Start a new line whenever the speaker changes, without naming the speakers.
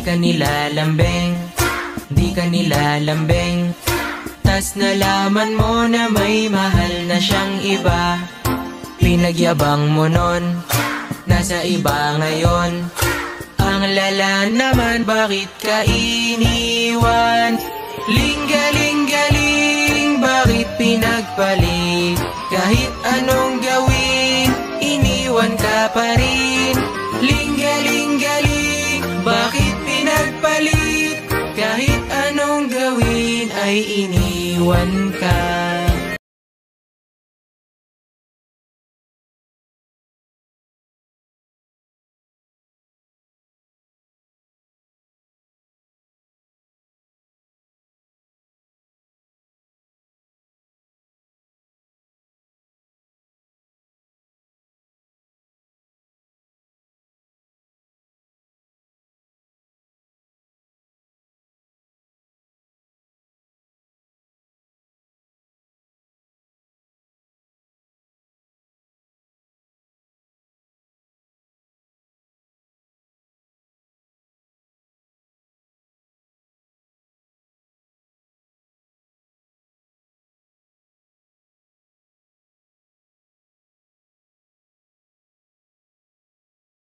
ka nilalambing, di ka nilalambing. Tas nalaman mo na may mahal na siyang iba. Pinagyabang mo nun, nasa iba ngayon. Ang lala naman, bakit ka iniwan? Linggaling-galing, bakit pinagpalit? Kahit anong gawin, iniwan ka pa rin. Linggaling-galing, bakit pinagpalit? Kahit anong gawin ay iniwan ka.